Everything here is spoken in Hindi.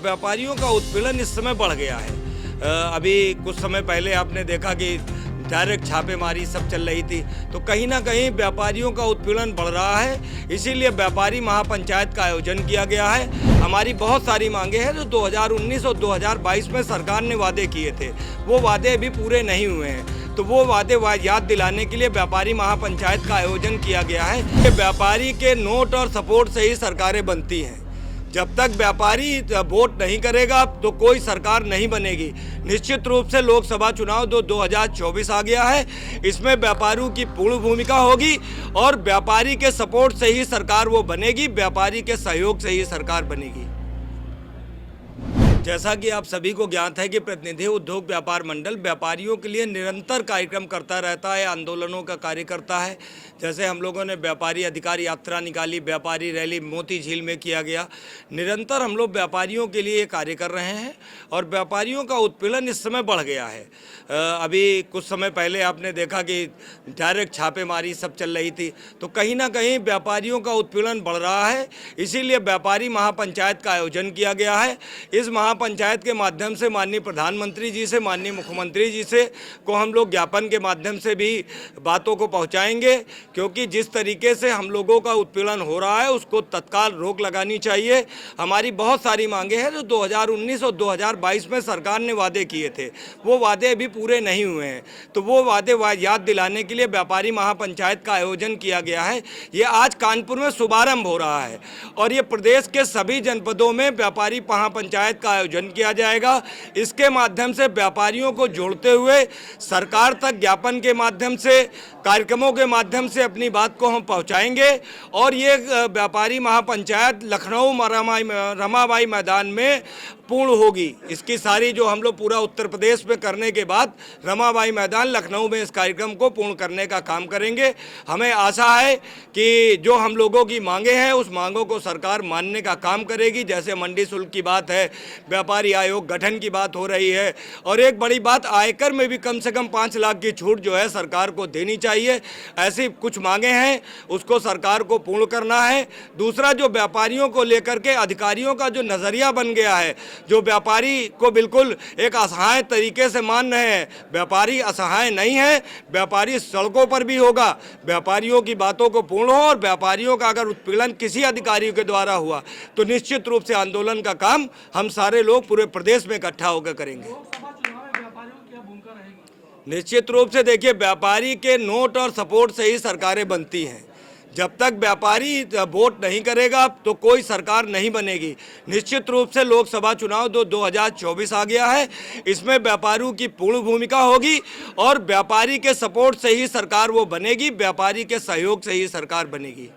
व्यापारियों का उत्पीड़न इस समय बढ़ गया है। अभी कुछ समय पहले आपने देखा कि डायरेक्ट छापेमारी सब चल रही थी, तो कहीं ना कहीं व्यापारियों का उत्पीड़न बढ़ रहा है। इसीलिए व्यापारी महापंचायत का आयोजन किया गया है। हमारी बहुत सारी मांगे हैं जो 2019 और 2022 में सरकार ने वादे किए थे, वो वादे अभी पूरे नहीं हुए हैं। तो वो वादे याद दिलाने के लिए व्यापारी महापंचायत का आयोजन किया गया है। व्यापारी के नोट और सपोर्ट से ही सरकारें बनती हैं। जब तक व्यापारी वोट नहीं करेगा तो कोई सरकार नहीं बनेगी। निश्चित रूप से लोकसभा चुनाव 2024 आ गया है, इसमें व्यापारियों की पूर्ण भूमिका होगी और व्यापारी के सपोर्ट से ही सरकार वो बनेगी, व्यापारी के सहयोग से ही सरकार बनेगी। जैसा कि आप सभी को ज्ञात है कि प्रतिनिधि उद्योग व्यापार मंडल व्यापारियों के लिए निरंतर कार्यक्रम करता रहता है, आंदोलनों का कार्य करता है। जैसे हम लोगों ने व्यापारी अधिकार यात्रा निकाली, व्यापारी रैली मोती झील में किया गया। निरंतर हम लोग व्यापारियों के लिए कार्य कर रहे हैं और व्यापारियों का उत्पीड़न इस समय बढ़ गया है। अभी कुछ समय पहले आपने देखा कि डायरेक्ट छापेमारी सब चल रही थी, तो कहीं ना कहीं व्यापारियों का उत्पीड़न बढ़ रहा है। इसीलिए व्यापारी महापंचायत का आयोजन किया गया है। इस महापंचायत के माध्यम से माननीय प्रधानमंत्री जी से, माननीय मुख्यमंत्री जी से को हम लोग ज्ञापन के माध्यम से भी बातों को पहुंचाएंगे, क्योंकि जिस तरीके से हम लोगों का उत्पीड़न हो रहा है उसको तत्काल रोक लगानी चाहिए। हमारी बहुत सारी मांगे हैं जो 2019 और 2022 में सरकार ने वादे किए थे, वो वादे अभी पूरे नहीं हुए हैं। तो वो वादे याद दिलाने के लिए व्यापारी महापंचायत का आयोजन किया गया है। ये आज कानपुर में शुभारंभ हो रहा है और ये प्रदेश के सभी जनपदों में व्यापारी महापंचायत का आयोजन किया जाएगा। इसके माध्यम से व्यापारियों को जोड़ते हुए सरकार तक ज्ञापन के माध्यम से, कार्यक्रमों के माध्यम से अपनी बात को हम पहुंचाएंगे। और ये व्यापारी महापंचायत लखनऊ रमाबाई मैदान में पूर्ण होगी। इसकी सारी जो हम लोग पूरा उत्तर प्रदेश में करने के बाद रमाबाई मैदान लखनऊ में इस कार्यक्रम को पूर्ण करने का काम करेंगे। हमें आशा है कि जो हम लोगों की मांगे हैं उस मांगों को सरकार मानने का काम करेगी। जैसे मंडी शुल्क की बात है, व्यापारी आयोग गठन की बात हो रही है, और एक बड़ी बात आयकर में भी कम से कम 5 लाख की छूट जो है सरकार को देनी चाहिए। ऐसी कुछ मांगे हैं, उसको सरकार को पूर्ण करना है। दूसरा, जो व्यापारियों को लेकर के अधिकारियों का जो नज़रिया बन गया है, जो व्यापारी को बिल्कुल एक असहाय तरीके से मान रहे हैं, व्यापारी असहाय नहीं है, व्यापारी सड़कों पर भी होगा। व्यापारियों की बातों को पूर्ण हो और व्यापारियों का अगर उत्पीड़न किसी अधिकारी के द्वारा हुआ तो निश्चित रूप से आंदोलन का काम हम सारे लोग पूरे प्रदेश में इकट्ठा होकर करेंगे। निश्चित रूप से देखिए, व्यापारी के नोट और सपोर्ट से ही सरकारें बनती हैं। जब तक व्यापारी वोट नहीं करेगा तो कोई सरकार नहीं बनेगी। निश्चित रूप से लोकसभा चुनाव 2024 आ गया है, इसमें व्यापारियों की पूर्ण भूमिका होगी और व्यापारी के सपोर्ट से ही सरकार वो बनेगी, व्यापारी के सहयोग से ही सरकार बनेगी।